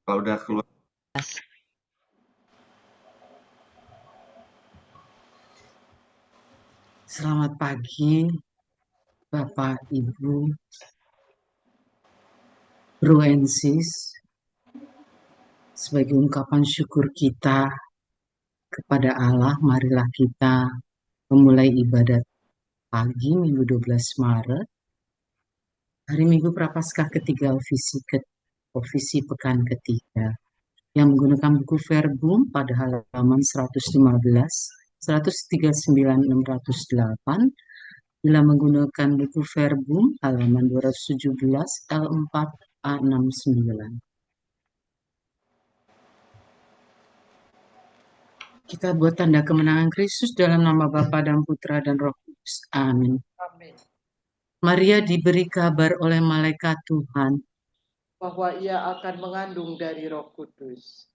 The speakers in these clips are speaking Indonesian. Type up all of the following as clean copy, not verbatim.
Kalau udah keluar. Selamat pagi, Bapak, Ibu, Bro and Sis. Sebagai ungkapan syukur kita kepada Allah, marilah kita memulai ibadat pagi Minggu 12 Maret, hari Minggu Prapaskah ketiga ofisi pekan ketiga, yang menggunakan buku Verbum pada halaman 115, 139, 608, bila menggunakan buku Verbum halaman 217, L4, A69. Kita buat tanda kemenangan Kristus dalam nama Bapa dan Putra dan Roh Kudus. Amin. Amin. Maria diberi kabar oleh malaikat Tuhan. Bahwa ia akan mengandung dari Roh Kudus.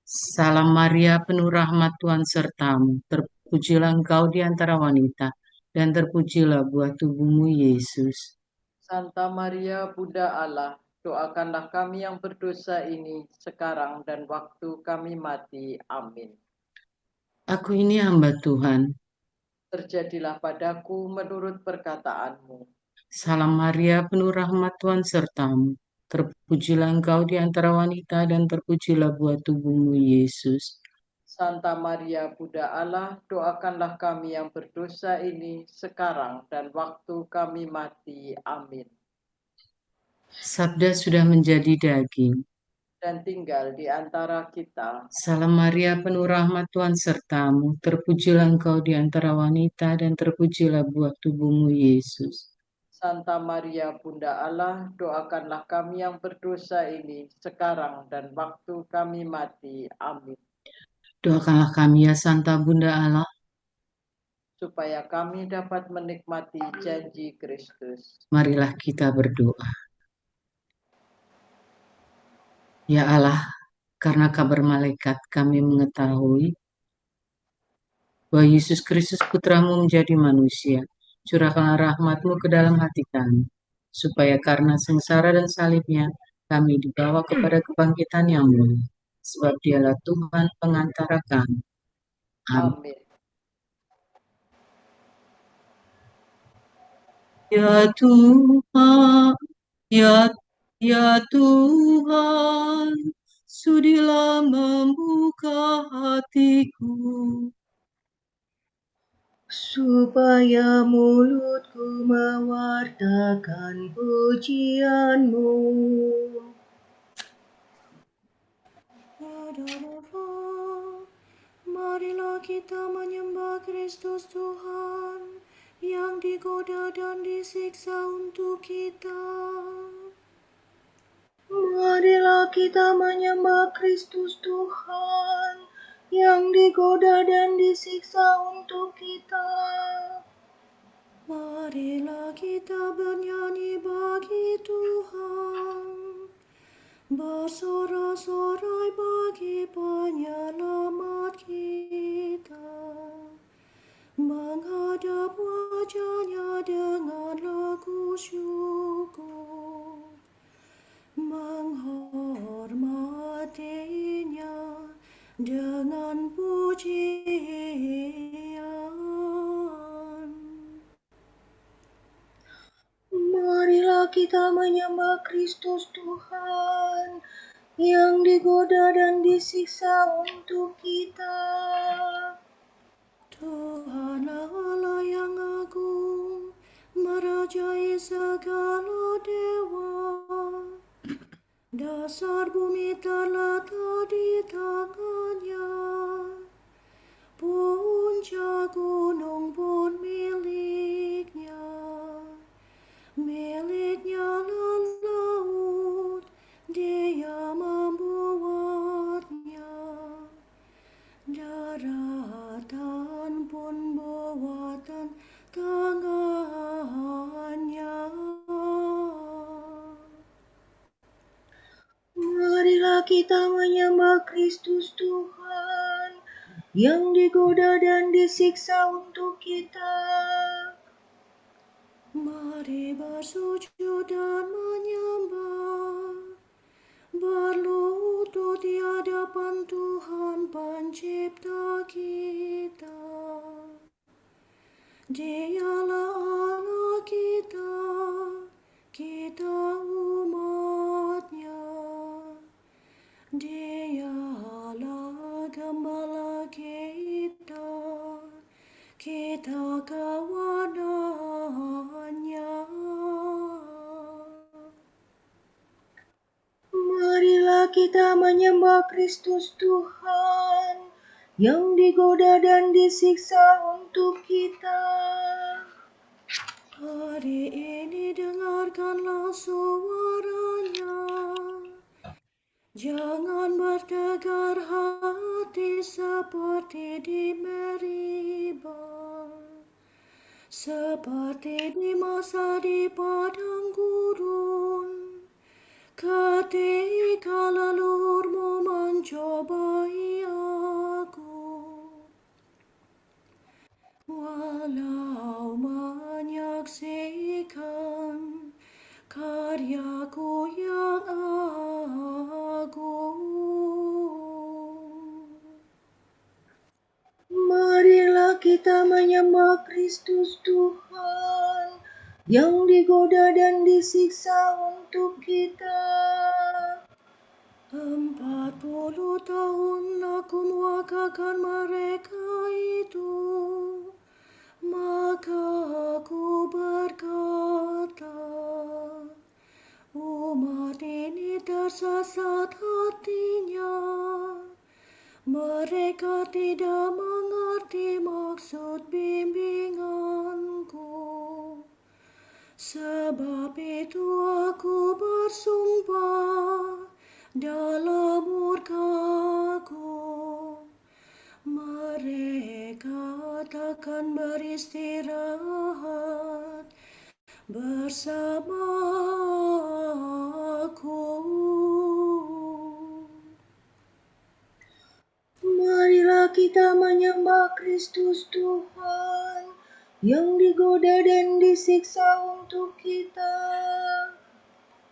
Salam Maria, penuh rahmat Tuhan sertamu. Terpujilah engkau di antara wanita, dan terpujilah buah tubuhmu, Yesus. Santa Maria, Bunda Allah, doakanlah kami yang berdosa ini sekarang dan waktu kami mati. Amin. Aku ini hamba Tuhan. Terjadilah padaku menurut perkataanmu. Salam Maria, penuh rahmat Tuhan sertamu. Terpujilah engkau di antara wanita, dan terpujilah buah tubuhmu, Yesus. Santa Maria, Bunda Allah, doakanlah kami yang berdosa ini sekarang dan waktu kami mati. Amin. Sabda sudah menjadi daging dan tinggal di antara kita. Salam Maria, penuh rahmat Tuhan sertamu. Terpujilah engkau di antara wanita, dan terpujilah buah tubuhmu, Yesus. Santa Maria, Bunda Allah, doakanlah kami yang berdosa ini sekarang dan waktu kami mati. Amin. Doakanlah kami ya Santa Bunda Allah, supaya kami dapat menikmati janji Kristus. Marilah kita berdoa. Ya Allah, karena kabar malaikat kami mengetahui bahwa Yesus Kristus putramu menjadi manusia. Curahkanlah rahmatmu ke dalam hati kami, supaya karena sengsara dan salibnya kami dibawa kepada kebangkitan yang mulia. Sebab dialah Tuhan pengantara kami. Amin. Amin. Ya Tuhan, ya Tuhan, sudilah membuka hatiku, supaya mulutku mewartakan pujian-Mu. Marilah kita menyembah Kristus Tuhan yang digoda dan disiksa untuk kita. Marilah kita menyembah Kristus Tuhan yang digoda dan disiksa untuk kita. Marilah kita bernyanyi bagi Tuhan, bersorak-sorai bagi penyelamat kita, menghadap wajah-Nya dengan lagu syukur, menghormatinya dengan pujian. Marilah kita menyembah Kristus Tuhan yang digoda dan disiksa untuk kita. Tuhanlah Allah yang agung, merajai segala dewa. Dasar bumi terletak di tangan-Nya, puncak gunung pun milik-Nya. Milik-Nya laut, Dia membuatnya. Daratan pun buatan tangan-Nya. Marilah kita menyembah Kristus Tuhan yang digoda dan disiksa untuk kita. Mari bersujud dan menyembah, berlutut Dialah Allah kita, kita umatnya. Dialah gembala kita, kita kawanannya. Marilah kita menyembah Kristus Tuhan yang digoda dan disiksa untuk kita. Hari ini dengarkanlah suaranya. Jangan bertegar hati seperti di Meribah, seperti di masa di padang gurun, ketika leluhurmu mencobai aku. Walau menyaksikan karyaku yang agung. Marilah kita menyembah Kristus Tuhan yang digoda dan disiksa untuk kita. 40 tahun aku mewakilkan mereka itu, maka aku berkata, umat ini tersesat hatinya. Mereka tidak mengerti maksud bimbinganku. Sebab itu aku bersumpah dalam murkaku, mereka takkan beristirahat bersama aku. Marilah kita menyembah Kristus Tuhan yang digoda dan disiksa untuk kita.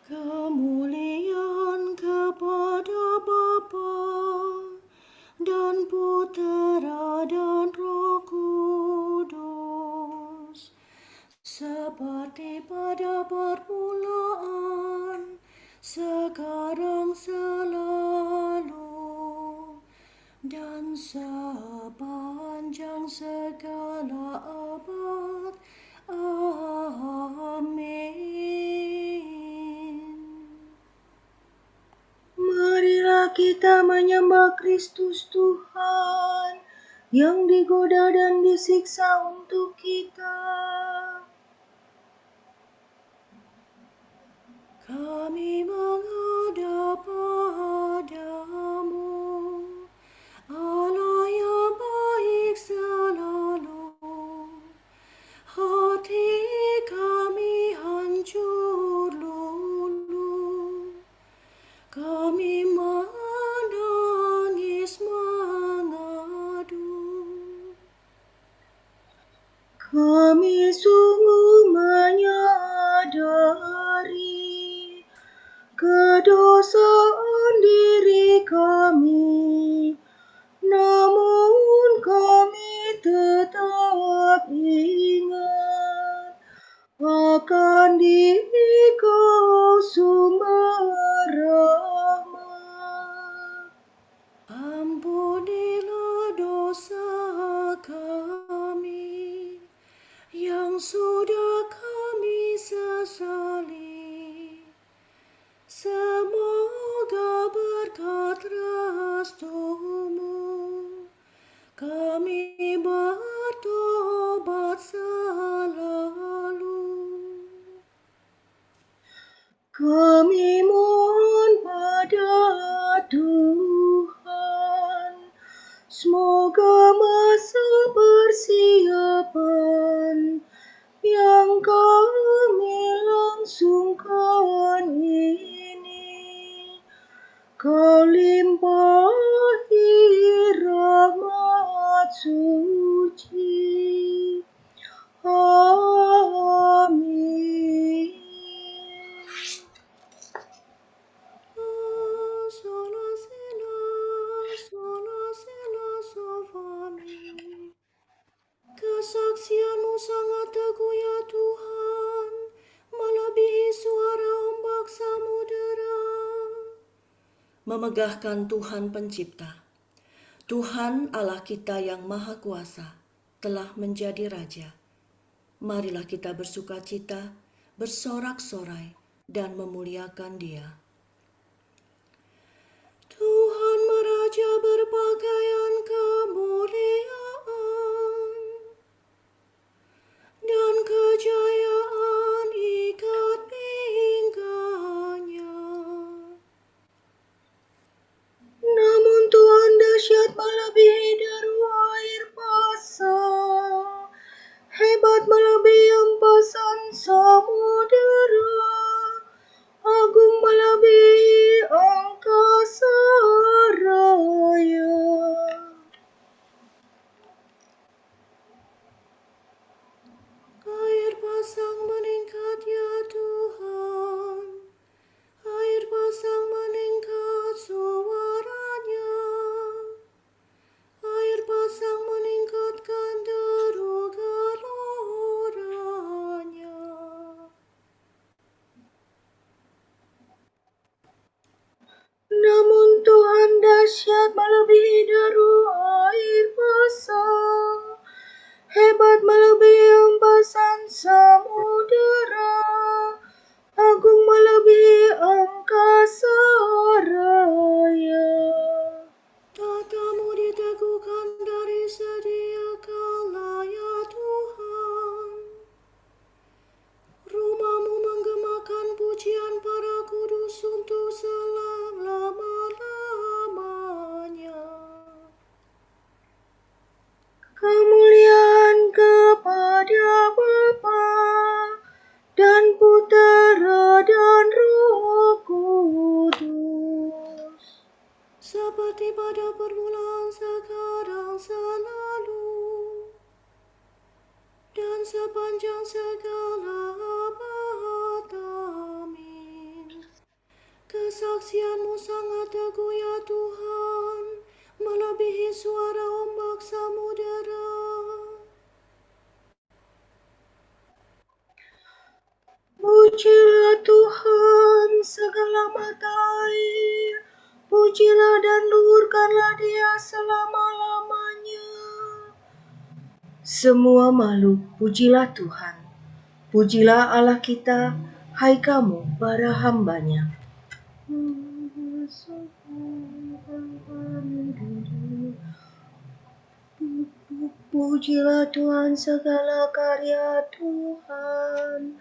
Kemuliaan kepada Bapa dan Putera dan Roh Kudus, seperti pada permulaan, sekarang, selalu, dan sepanjang segala abad. Amin. Marilah kita menyembah Kristus Tuhan yang digoda dan disiksa untuk kita. Kami menghadap padamu, Allah yang baik selalu. Hati kami hancur lulu, kami menangis mengadu. Kami sungguh menyadari kedosaan diri kami, namun kami tetap ingat akan diri Kau sumber rahmat. Ampunilah dosa kami yang sudah kami sesali. Semoga berkat restu-Mu kami bertobat selalu. Kami mohon pada Tuhan, semoga masa persiapan yang kami langsungkan ini, Kau limpahi rahmat suci. Amin. Sola sila so fa mi. Kesaksianmu memegahkan Tuhan Pencipta. Tuhan Allah kita yang Maha Kuasa telah menjadi Raja. Marilah kita bersukacita, bersorak-sorai, dan memuliakan Dia. Tuhan meraja berpakaian kemuliaan, dan kejayaan ikat pinggangnya. Namun Tuhan dahsyat melebihi deru air pasang, hebat melebihi empasan samudera, agung melebihi angkasa raya. Air pasang meningkat ya Tuhan, air pasang meningkat suaranya, air pasang meningkatkan deru geloranya. Namun Tuhan dahsyat melebihi deru air pasang, hebat melebihi empasan samudera, agung melebihi angkasa raya. Tatamu diteguhkan dari sedia kala ya Tuhan, rumahmu menggemakan pujian para kudus untuk selama-lamanya. Kemuliaan kepada Bapa dan Putera dan Roh Kudus, Seperti pada permulaan, sekarang, selalu, dan sepanjang segala abad. Amin. Kesaksianmu sangat teguh ya Tuhan, melebihi suara ombak samudera. pujilah Tuhan segala mata air, pujilah dan luhurkanlah Dia selama-lamanya. Semua makhluk, pujilah Tuhan. Pujilah Allah kita, hai kamu para hamba-Nya. Pujilah Tuhan segala karya Tuhan.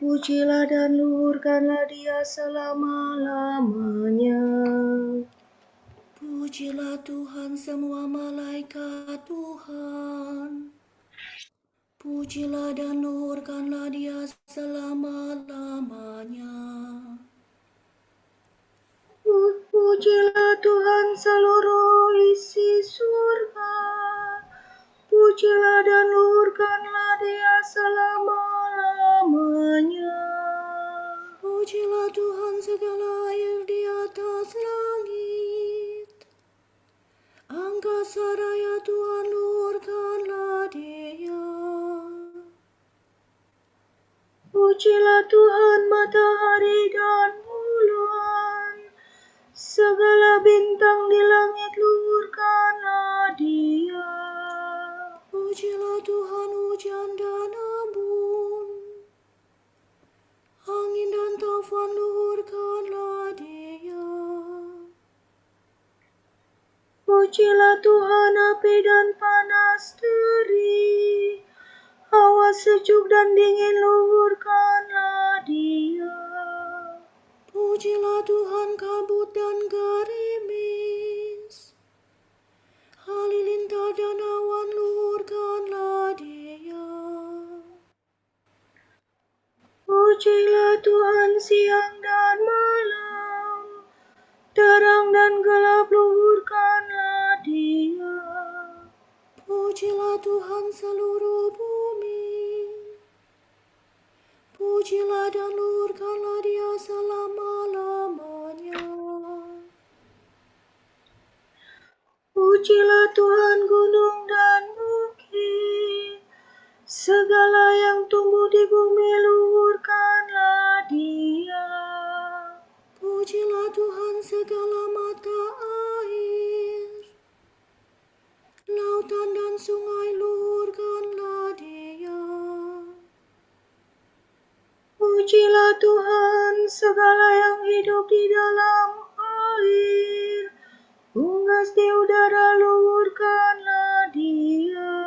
Pujilah dan luhurkanlah Dia selama-lamanya. Pujilah Tuhan semua malaikat Tuhan. Pujilah dan luhurkanlah Dia selama-lamanya. Pujilah Tuhan seluruh isi surga. Pujilah dan luhurkanlah Dia selama-lamanya. Pujilah Tuhan segala air di atas langit. Angkasa raya Tuhan luhurkanlah Dia. Pujilah Tuhan matahari dan bulan. Segala bintang di langit luhurkanlah Dia. Pujilah Tuhan hujan dan embun. Angin dan taufan luhurkanlah Dia. Pujilah Tuhan api dan panas terik. Hawa sejuk dan dingin luhurkanlah Dia. Pujilah Tuhan kabut dan gerimis. Halilintar dan awan luhurkanlah Dia. Pujilah Tuhan siang dan malam. Terang dan gelap luhurkanlah Dia. Pujilah Tuhan seluruh bumi. Pujilah dan luhurkanlah Dia selama-lamanya. Pujilah Tuhan gunung dan bukit. Segala yang tumbuh di bumi luhurkanlah Dia. Pujilah Tuhan segala Pujilah Tuhan segala yang hidup di dalam air, unggas di udara luhurkanlah Dia.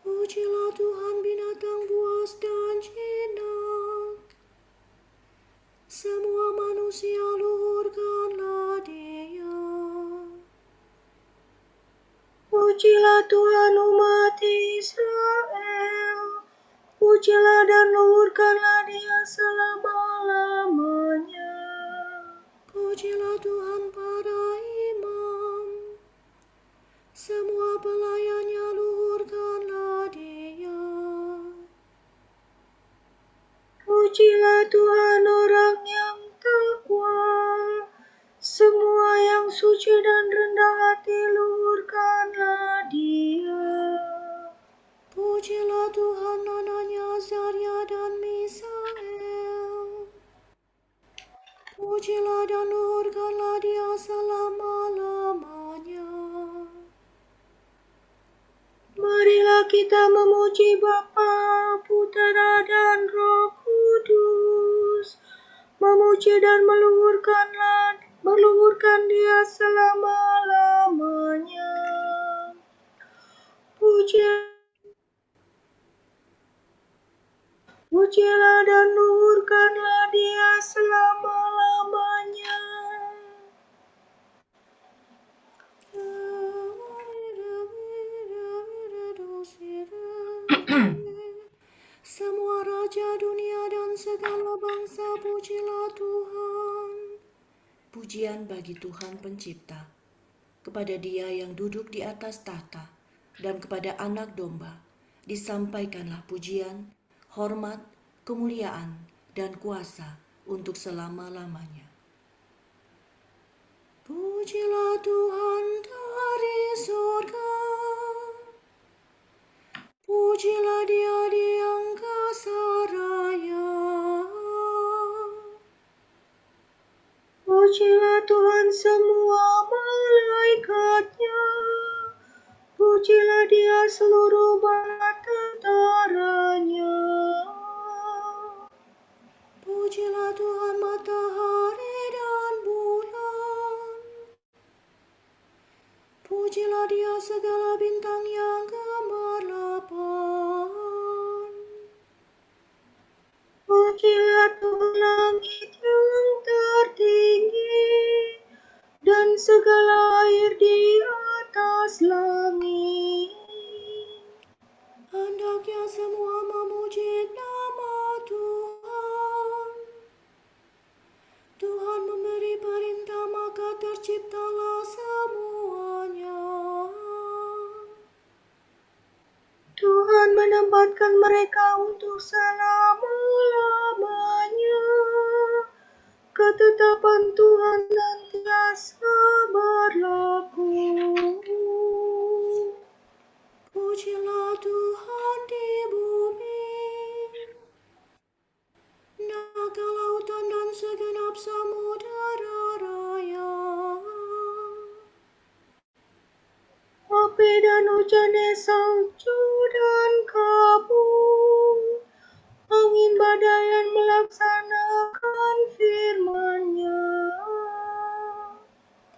Pujilah Tuhan binatang buas dan jinak, semua manusia luhurkanlah Dia. Pujilah Tuhan umat Israel, pujilah dan luhurkanlah Dia selama-lamanya. Pujilah Tuhan para imam, semua pelayannya luhurkanlah Dia. Pujilah Tuhan orang yang takwa, semua yang suci dan rendah hati luhurkanlah Dia. Pujilah Tuhan Anania, Azaria dan Misael, pujilah dan luhurkanlah Dia selama-lamanya. Marilah kita memuji Bapa, Putera dan Roh Kudus, memuji dan meluhurkan Dia selama-lamanya. Pujilah dan luhurkanlah Dia selama-lamanya. Semua raja dunia dan segala bangsa, pujilah Tuhan. Pujian bagi Tuhan Pencipta, kepada Dia yang duduk di atas tahta, dan kepada Anak Domba, disampaikanlah pujian, hormat, kemuliaan, dan kuasa untuk selama-lamanya. Pujilah Tuhan dari surga, pujilah Dia di angkasa raya. Pujilah Tuhan semua malaikatnya, pujilah Dia seluruh bala tentaranya. Pujilah Tuhan matahari dan bulan, pujilah Dia segala bintang yang gemerlapan. Pujilah Tuhan langit yang tertinggi, dan segala air di atas langit. Hendaknya semua memuji nama Tuhan. Tuhan memberi perintah, maka terciptalah semuanya. Tuhan menempatkan mereka untuk selama-lamanya. Ketetapan Tuhan senantiasa berlaku. Pujilah Tuhan di bumi, naga lautan dan segenap samudera raya. Api dan hujan, salju dan kabut, angin badai yang melaksanakan firman-Nya.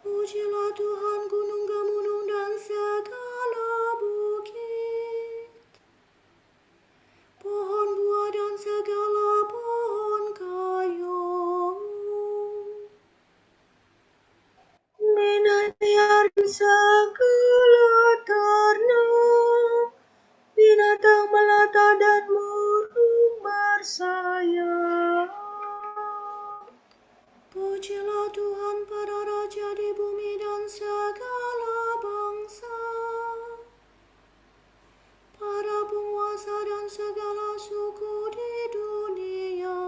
Pujilah Tuhan gunung-gemunung dan segala bukit, pohon buah dan segala pohon kayu. Binatang dan segala ternak, binatang melata dan burung bersayap. Pujilah Tuhan para raja di bumi dan segala bangsa, para penguasa dan segala suku di dunia.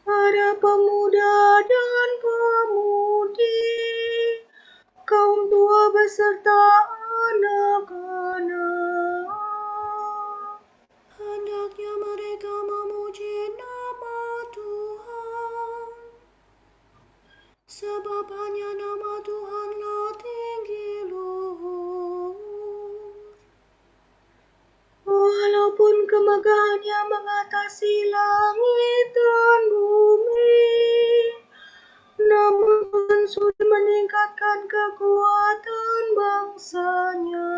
Para pemuda dan pemudi, kaum tua beserta anak-anak. Hendaknya mereka memuji nama Tuhan, sebab hanya nama Tuhanlah tinggi luhur. Walaupun kemegahan hanya mengatasi langit dan bumi, namun Tuhan sudah meningkatkan kekuatan bangsanya.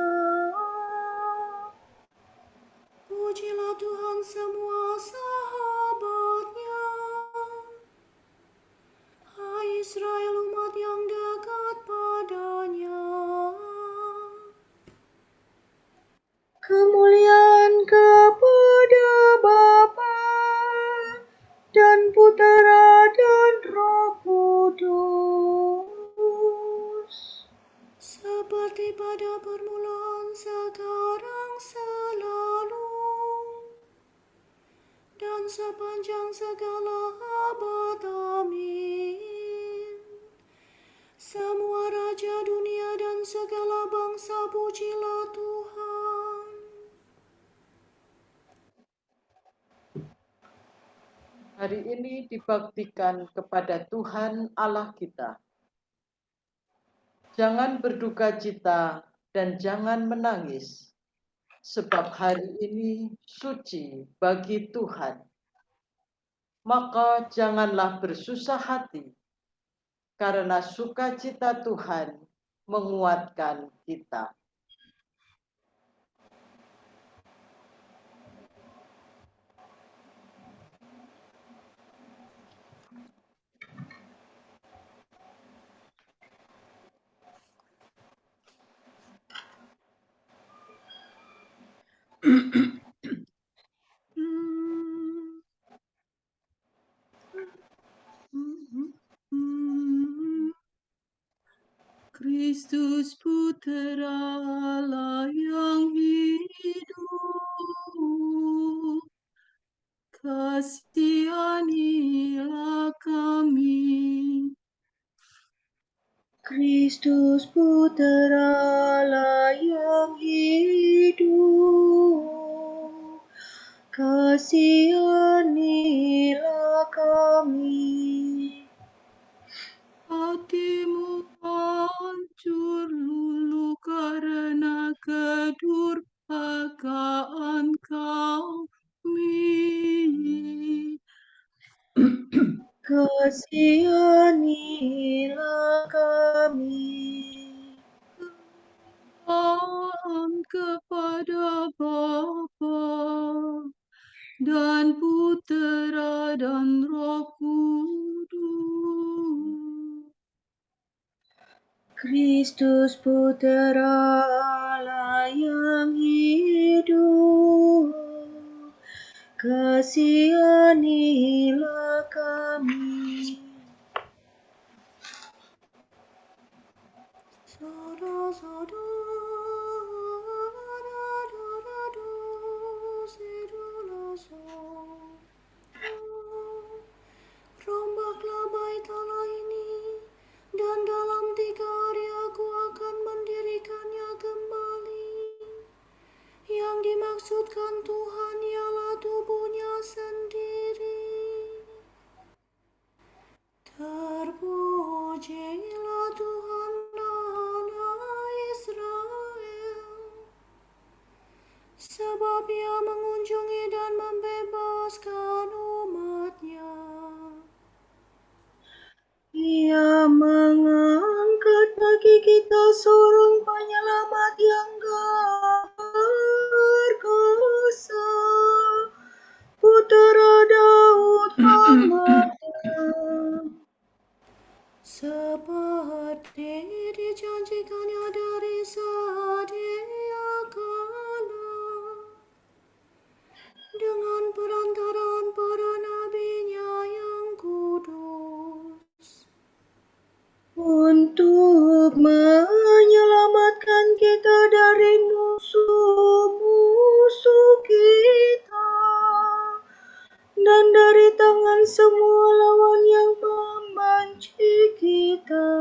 Pujilah Tuhan semua sahabatnya, hai Israel umat yang dekat padanya. Kemuliaan kepada Bapa dan Putera dan Roh Kudus, Seperti pada permulaan, sekarang, selalu, dan sepanjang segala abad. Amin. Semua raja dunia dan segala bangsa, pujilah Tuhan. Hari ini dibaktikan kepada Tuhan Allah kita. Jangan berduka cita dan jangan menangis, sebab hari ini suci bagi Tuhan. Maka janganlah bersusah hati, karena sukacita Tuhan menguatkan kita. Kristus Putera Allah yang hidup, kasihanilah kami. Kristus Putera Allah yang hidup, kasihanilah kami. Hatimu hancur lulu karena kedurhakaan kami. Kasihanilah kami. Kepada Bapa dan Putera dan Roh Kudus. Kristus Putera Allah yang hidup, kasihanilah kami. Rombaklah bait Allah ini, dan dalam 3 hari aku akan mendirikannya kembali. Yang dimaksudkan Tuhan ialah tubuhnya sendiri. Terpujilah Tuhan Allah Israel, sebab Ia mengunjungi dan membebaskan umat-Nya. Ia mengangkat bagi kita seorang penyelamat yang perkasa, Putera Daud hamba-Nya. Seperti dijanjikannya dari sedia kala, dengan perantaraan para nabi-Nya yang kudus, untuk menyelamatkan kita dari musuh-musuh kita dan dari tangan semua lawan yang membenci kita,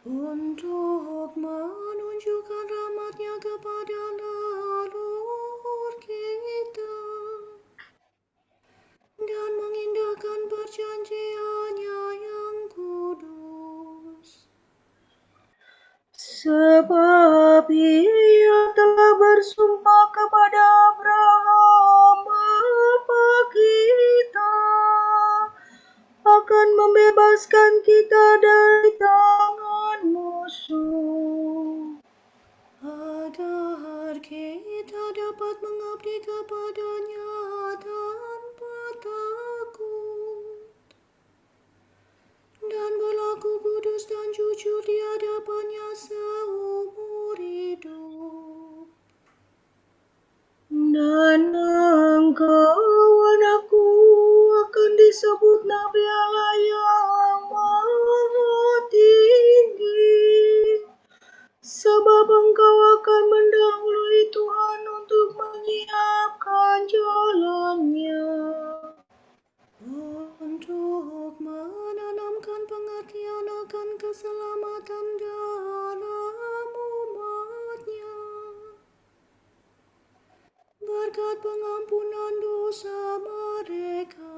untuk menunjukkan rahmat-Nya kepada leluhur kita dan mengindahkan perjanjian-Nya yang kudus. sebab Ia telah bersumpah kepada Abraham dan membebaskan kita dari tangan musuh, agar kita dapat mengabdi kepada-Nya tanpa takut dan berlaku kudus dan jujur di hadapan-Nya seumur hidup. dan Engkau anakku akan disebut Nabi Allah yang Maha Tinggi, sebab Engkau akan mendahului Tuhan untuk menyiapkan jalannya, Untuk menanamkan pengertian akan keselamatan dalam umat-Nya, berkat pengampunan dosa mereka.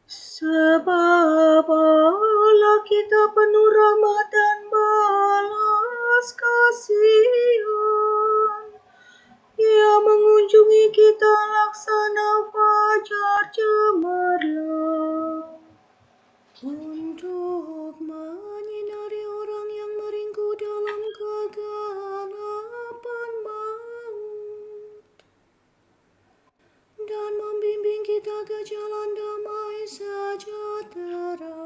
sebab Allah kita penuh rahmat dan belas kasihan. Ia mengunjungi kita laksana fajar cemerlang, Untuk menyinari orang yang meringkuk dalam kegelapan maut, dan membimbing kita ke jalan damai sejahtera.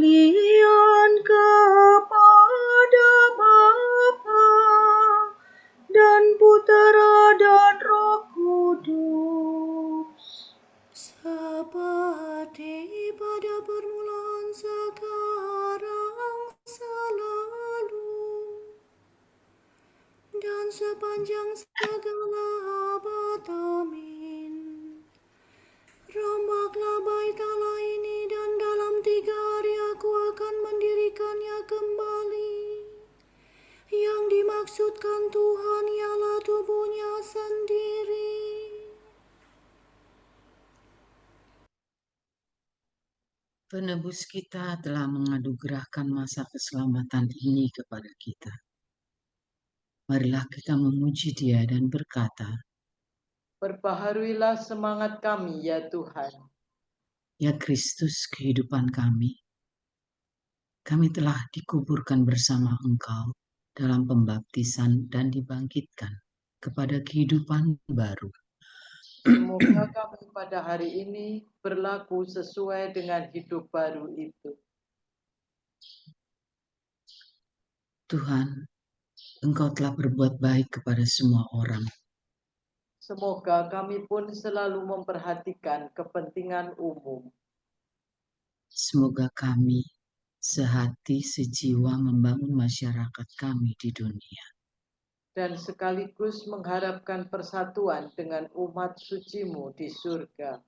kemuliaan kepada Bapa dan Putera dan Roh Kudus, Seperti pada permulaan, sekarang, selalu, dan sepanjang segala abad. Amin. Rombaklah bait Allah ini, dan dalam 3 hari aku akan mendirikannya kembali. Yang dimaksudkan Tuhan ialah tubuhnya sendiri. Penebus kita telah menganugerahkan masa keselamatan ini kepada kita. Marilah kita memuji Dia dan berkata, Perbaharuilah semangat kami, ya Tuhan. "Ya Kristus, kehidupan kami telah dikuburkan bersama Engkau dalam pembaptisan dan dibangkitkan kepada kehidupan baru. Semoga kami pada hari ini berlaku sesuai dengan hidup baru itu. Tuhan, Engkau telah berbuat baik kepada semua orang. Semoga kami pun selalu memperhatikan kepentingan umum. Semoga kami sehati sejiwa membangun masyarakat kami di dunia. Dan sekaligus mengharapkan persatuan dengan umat suci-Mu di surga.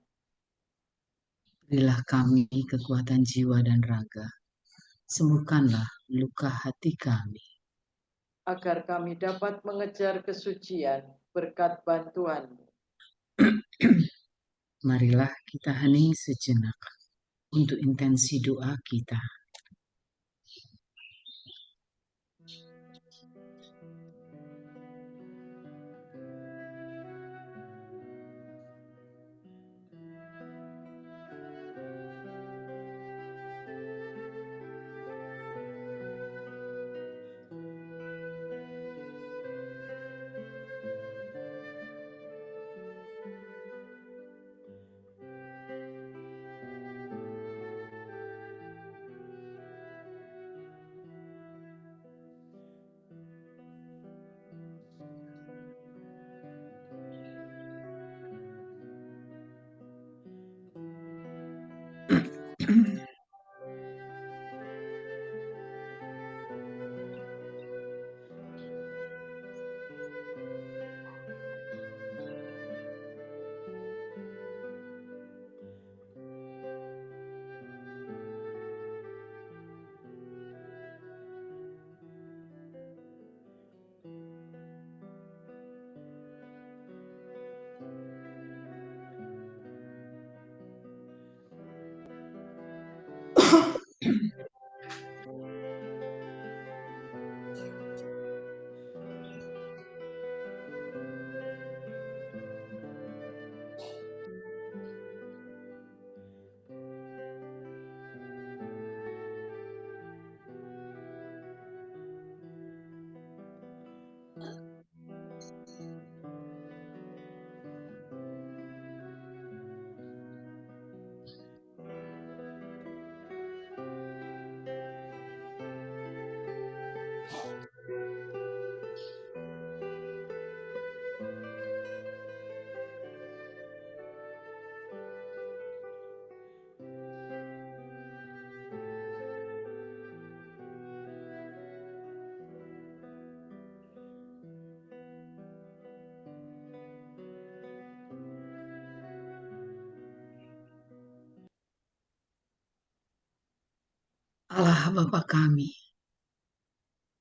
Berilah kami kekuatan jiwa dan raga. Sembuhkanlah luka hati kami. Agar kami dapat mengejar kesucian berkat bantuan-Mu. Marilah kita hening sejenak untuk intensi doa kita. Allah Bapa kami,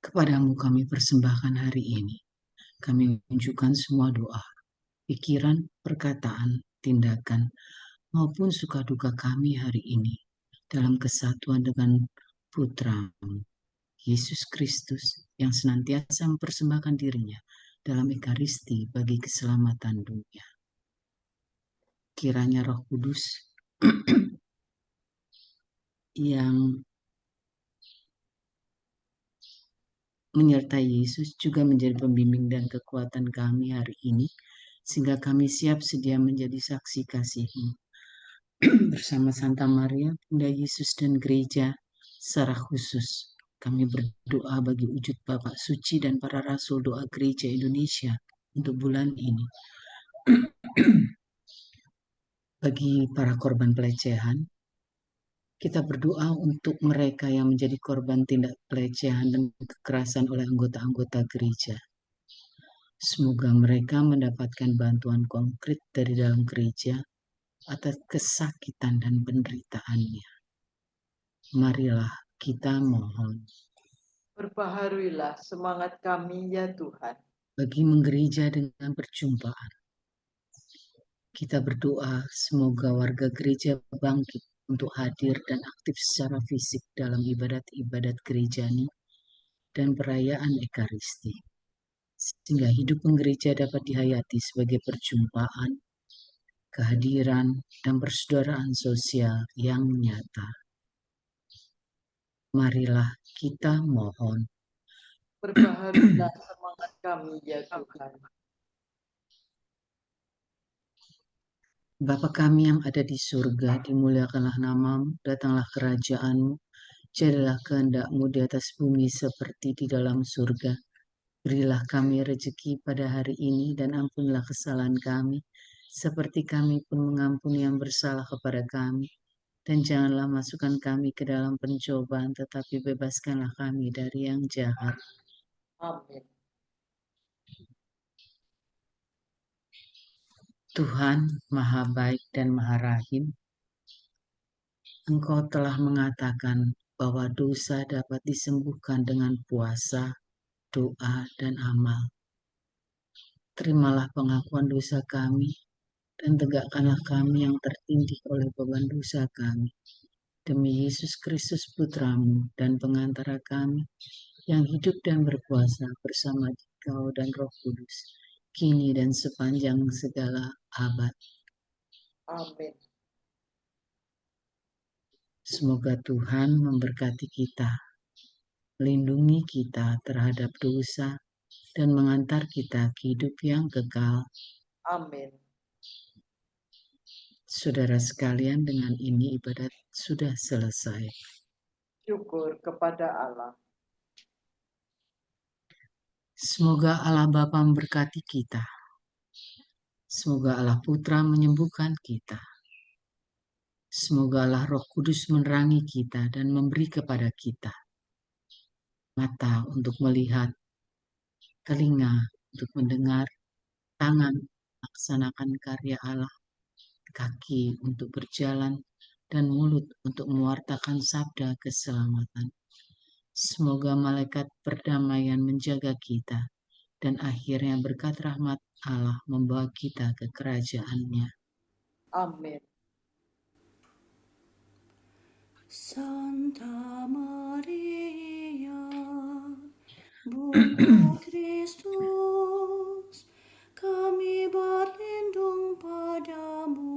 kepadamu kami persembahkan hari ini. Kami menunjukkan semua doa, pikiran, perkataan, tindakan, maupun suka duka kami hari ini dalam kesatuan dengan Putra-Mu, Yesus Kristus, yang senantiasa mempersembahkan dirinya dalam Ekaristi bagi keselamatan dunia. Kiranya Roh Kudus yang menyertai Yesus juga menjadi pembimbing dan kekuatan kami hari ini, sehingga kami siap sedia menjadi saksi kasih-Mu. Bersama Santa Maria, Bunda Yesus dan Gereja, secara khusus kami berdoa bagi wujud Bapak Suci dan para Rasul Doa Gereja Indonesia untuk bulan ini. Bagi para korban pelecehan, kita berdoa untuk mereka yang menjadi korban tindak pelecehan dan kekerasan oleh anggota-anggota gereja. Semoga mereka mendapatkan bantuan konkret dari dalam gereja atas kesakitan dan penderitaannya. Marilah kita mohon. Perbaharuilah semangat kami ya Tuhan. Bagi menggereja dengan perjumpaan, kita berdoa semoga warga gereja bangkit untuk hadir dan aktif secara fisik dalam ibadat-ibadat gerejani dan perayaan Ekaristi, sehingga hidup penggereja dapat dihayati sebagai perjumpaan, kehadiran, dan persaudaraan sosial yang nyata. Marilah kita mohon. Perbaharuilah semangat kami ya Tuhan. Bapa kami yang ada di surga, dimuliakanlah nama-Mu, datanglah kerajaan-Mu, jadilah kehendak-Mu di atas bumi seperti di dalam surga. Berilah kami rezeki pada hari ini dan ampunilah kesalahan kami, seperti kami pun mengampuni yang bersalah kepada kami. Dan janganlah masukkan kami ke dalam pencobaan, tetapi bebaskanlah kami dari yang jahat. Amin. Tuhan Maha Baik dan Maha Rahim, Engkau telah mengatakan bahwa dosa dapat disembuhkan dengan puasa, doa, dan amal. Terimalah pengakuan dosa kami, dan tegakkanlah kami yang tertindih oleh beban dosa kami. Demi Yesus Kristus Putra-Mu dan pengantara kami, yang hidup dan berkuasa bersama Engkau dan Roh Kudus, kini dan sepanjang segala abad. Amin. Semoga Tuhan memberkati kita, melindungi kita terhadap dosa, dan mengantar kita ke hidup yang kekal. Amin. Saudara sekalian, dengan ini ibadat sudah selesai. Syukur kepada Allah. Semoga Allah Bapa memberkati kita. Semoga Allah Putra menyembuhkan kita. Semoga Allah Roh Kudus menerangi kita dan memberi kepada kita mata untuk melihat, telinga untuk mendengar, tangan melaksanakan karya Allah, kaki untuk berjalan, dan mulut untuk mewartakan sabda keselamatan. Semoga malaikat perdamaian menjaga kita, dan akhirnya berkat rahmat Allah membawa kita ke kerajaan-Nya. Amin. Santa Maria, Bunda Kristus, kami berlindung padamu.